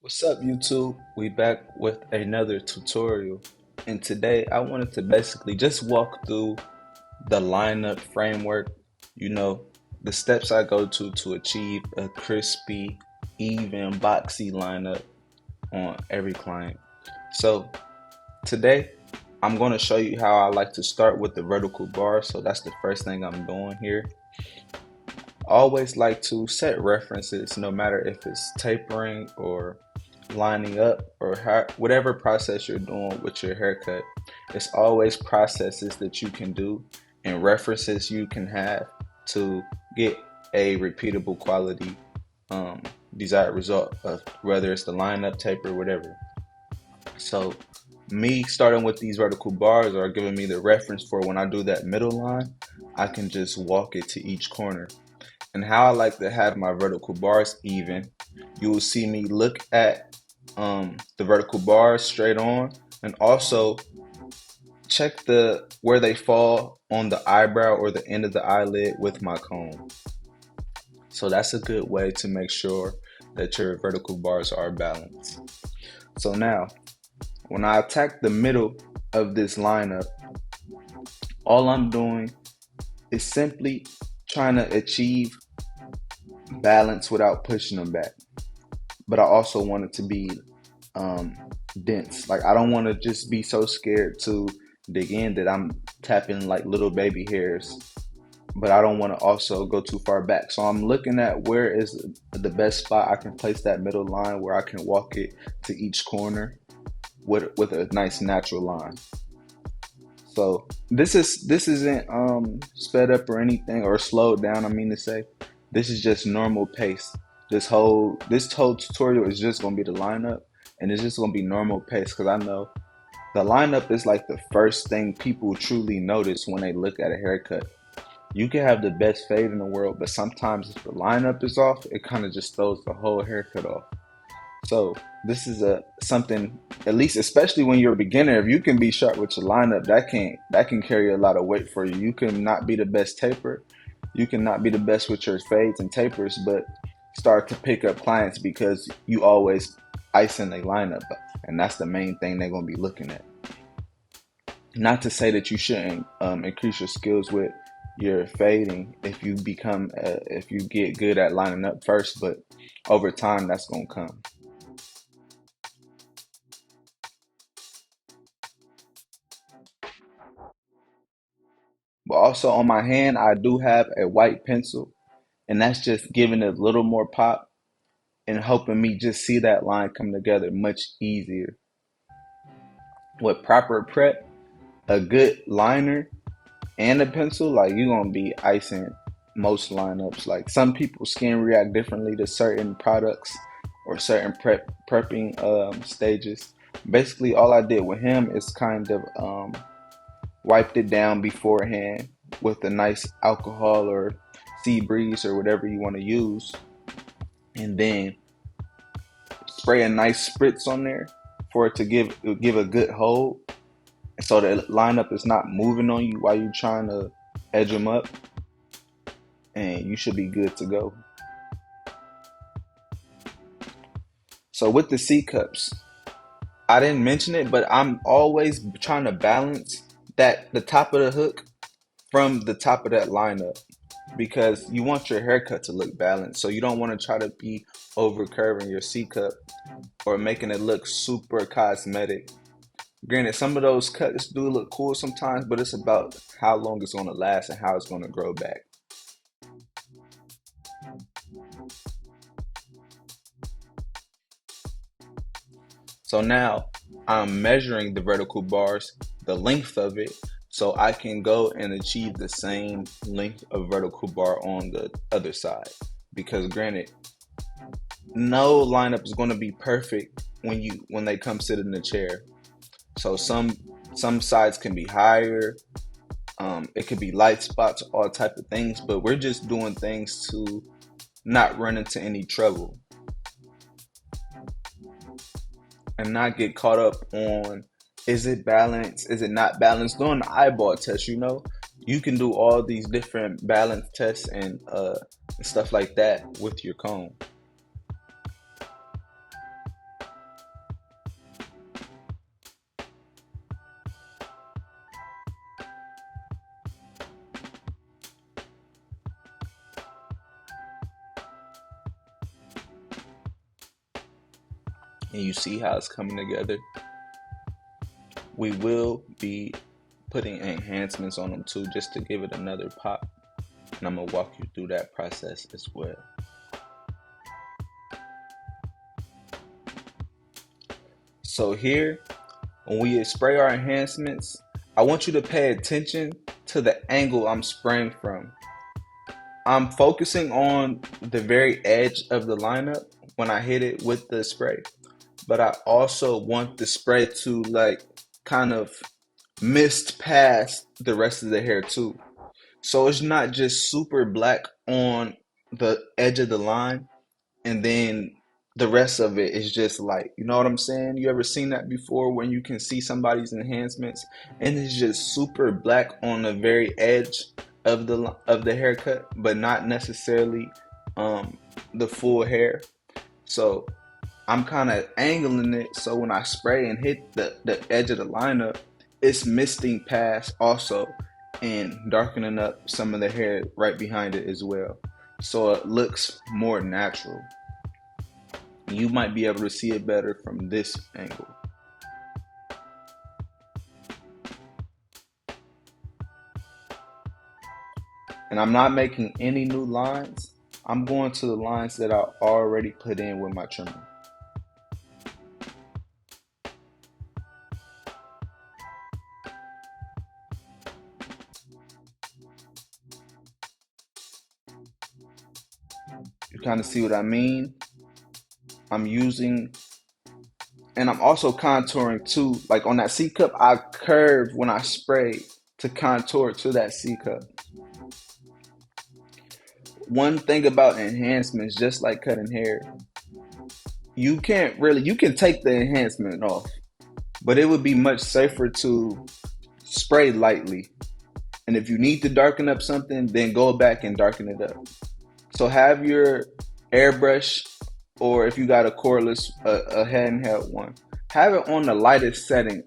What's up, YouTube? We back with another tutorial, and today I wanted to basically just walk through the lineup framework. You know, the steps I go to achieve a crispy, even, boxy lineup on every client. So today I'm going to show you how I like to start with the vertical bar. So that's the first thing I'm doing here. Always like to set references, no matter if it's tapering or lining up or whatever process you're doing with your haircut. It's always processes that you can do and references you can have to get a repeatable quality um, desired result of whether it's the lineup, taper, whatever. So me starting with these vertical bars are giving me the reference for when I do that middle line, I can just walk it to each corner. And how I like to have my vertical bars even, you will see me look at the vertical bars straight on, and also check the where they fall on the eyebrow or the end of the eyelid with my comb. So that's a good way to make sure that your vertical bars are balanced. So now, when I attack the middle of this lineup, all I'm doing is simply trying to achieve balance without pushing them back. But I also want it to be dense. Like, I don't want to just be so scared to dig in that I'm tapping like little baby hairs, but I don't want to also go too far back. So I'm looking at where is the best spot I can place that middle line where I can walk it to each corner with a nice natural line. So this isn't sped up or anything or slowed down, I mean to say. This is just normal pace. This whole tutorial is just gonna be the lineup, and it's just gonna be normal pace because I know the lineup is like the first thing people truly notice when they look at a haircut. You can have the best fade in the world, but sometimes if the lineup is off, it kind of just throws the whole haircut off. So this is a something, at least especially when you're a beginner, if you can be sharp with your lineup, that can carry a lot of weight for you. You can not be the best taper, you can not be the best with your fades and tapers, but start to pick up clients because you always icing a lineup, and that's the main thing they're gonna be looking at. Not to say that you shouldn't increase your skills with your fading if you get good at lining up first, but over time that's gonna come. But also on my hand, I do have a white pencil, and that's just giving it a little more pop and helping me just see that line come together much easier. With proper prep, a good liner and a pencil, like, you're gonna be icing most lineups. Like, some people's skin react differently to certain products or certain prepping stages. Basically, all I did with him is kind of wiped it down beforehand with a nice alcohol or sea breeze or whatever you want to use, and then spray a nice spritz on there for it to give a good hold, so the lineup is not moving on you while you're trying to edge them up, and you should be good to go. So with the C cups, I didn't mention it, but I'm always trying to balance that the top of the hook from the top of that lineup, because you want your haircut to look balanced. So you don't want to try to be over curving your C cup or making it look super cosmetic. Granted, some of those cuts do look cool sometimes, but it's about how long it's going to last and how it's going to grow back. So now I'm measuring the vertical bars, the length of it, so I can go and achieve the same length of vertical bar on the other side. Because granted, no lineup is going to be perfect when they come sit in the chair. So some sides can be higher. It could be light spots, all type of things. But we're just doing things to not run into any trouble and not get caught up on, is it balanced, is it not balanced. Doing the eyeball test, you can do all these different balance tests and stuff like that with your comb. and you see how it's coming together, we will be putting enhancements on them too, just to give it another pop. And I'm gonna walk you through that process as well. So here, when we spray our enhancements, I want you to pay attention to the angle I'm spraying from. I'm focusing on the very edge of the lineup when I hit it with the spray, but I also want the spray to like kind of mist past the rest of the hair too. So it's not just super black on the edge of the line and then the rest of it is just light. You know what I'm saying? You ever seen that before when you can see somebody's enhancements and it's just super black on the very edge of the haircut, but not necessarily the full hair. So I'm kind of angling it so when I spray and hit the edge of the lineup, it's misting past also and darkening up some of the hair right behind it as well. So it looks more natural. You might be able to see it better from this angle. And I'm not making any new lines. I'm going to the lines that I already put in with my trimmer. You kind of see what I mean? I'm using, and I'm also contouring too. Like on that C cup, I curve when I spray to contour to that C cup. One thing about enhancements, just like cutting hair, you can take the enhancement off, but it would be much safer to spray lightly. And if you need to darken up something, then go back and darken it up. So have your airbrush, or if you got a cordless, a handheld one, have it on the lightest setting.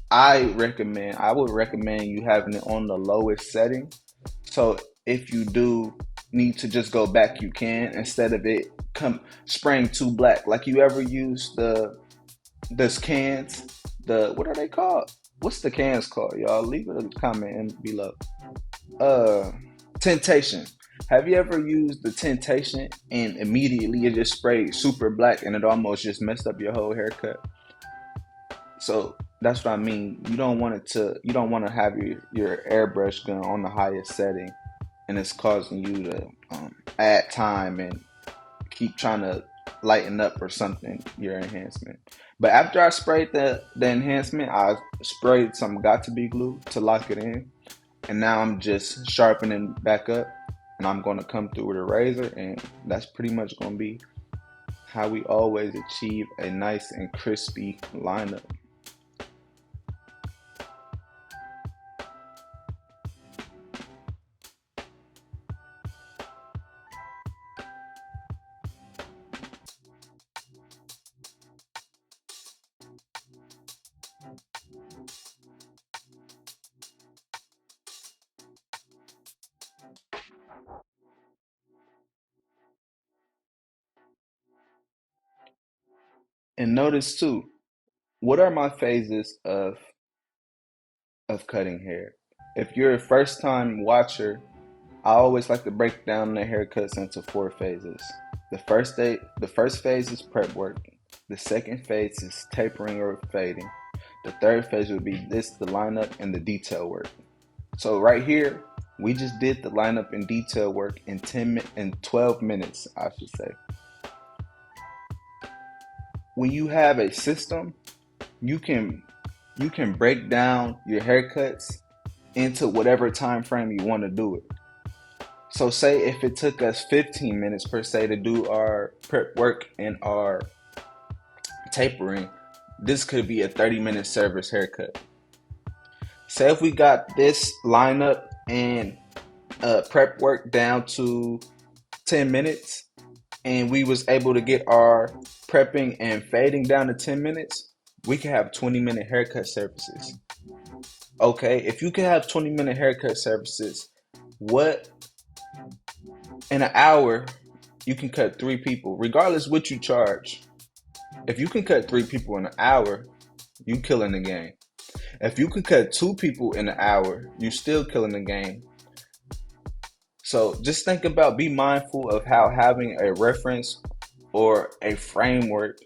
I would recommend you having it on the lowest setting. So if you do need to just go back, you can, instead of it spraying too black. Like, you ever use those cans? What are they called? What's the cans called, y'all? Leave a comment in below. Temptation. Have you ever used the Temptation and immediately it just sprayed super black and it almost just messed up your whole haircut? So that's what I mean. You don't want to have your airbrush gun on the highest setting and it's causing you to add time and keep trying to lighten up or something your enhancement. But after I sprayed the enhancement, I sprayed some got to be glue to lock it in, and now I'm just sharpening back up, and I'm going to come through with a razor, and that's pretty much going to be how we always achieve a nice and crispy lineup. And notice too, what are my phases of cutting hair? If you're a first time watcher, I always like to break down the haircuts into 4 phases. The first phase is prep work. The second phase is tapering or fading. The third phase would be the lineup and the detail work. So right here, we just did the lineup and detail work in 12 minutes, I should say. When you have a system, you can break down your haircuts into whatever time frame you want to do it. So say if it took us 15 minutes per se to do our prep work and our tapering, this could be a 30-minute service haircut. Say if we got this lineup and prep work down to 10 minutes and we was able to get our prepping and fading down to 10 minutes, we can have 20-minute haircut services. Okay, if you can have 20-minute haircut services, what in an hour you can cut 3 people, regardless what you charge. If you can cut 3 people in an hour, you killing the game. If you can cut 2 people in an hour, you still killing the game. So just think about, be mindful of how having a reference or a framework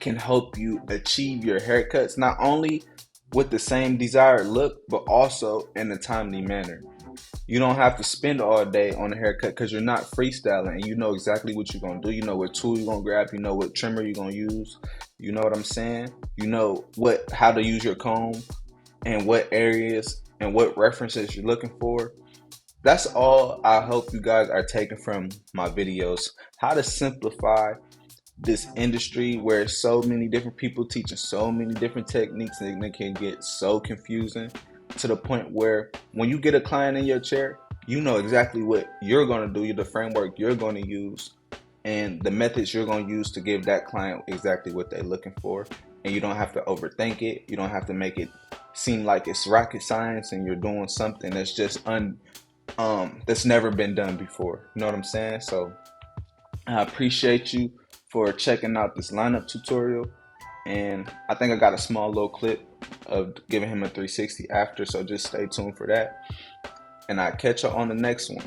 can help you achieve your haircuts, not only with the same desired look, but also in a timely manner. You don't have to spend all day on a haircut because you're not freestyling and you know exactly what you're gonna do. You know what tool you're gonna grab, you know what trimmer you're gonna use. You know what I'm saying? You know how to use your comb and what areas and what references you're looking for. That's all I hope you guys are taking from my videos. How to simplify this industry where so many different people teaching so many different techniques, and it can get so confusing to the point where when you get a client in your chair, you know exactly what you're going to do, the framework you're going to use, and the methods you're going to use to give that client exactly what they're looking for. And you don't have to overthink it. You don't have to make it seem like it's rocket science and you're doing something that's just that's never been done before. You know what I'm saying? So I appreciate you for checking out this lineup tutorial, and I think I got a small little clip of giving him a 360 after, so just stay tuned for that, and I'll catch you on the next one.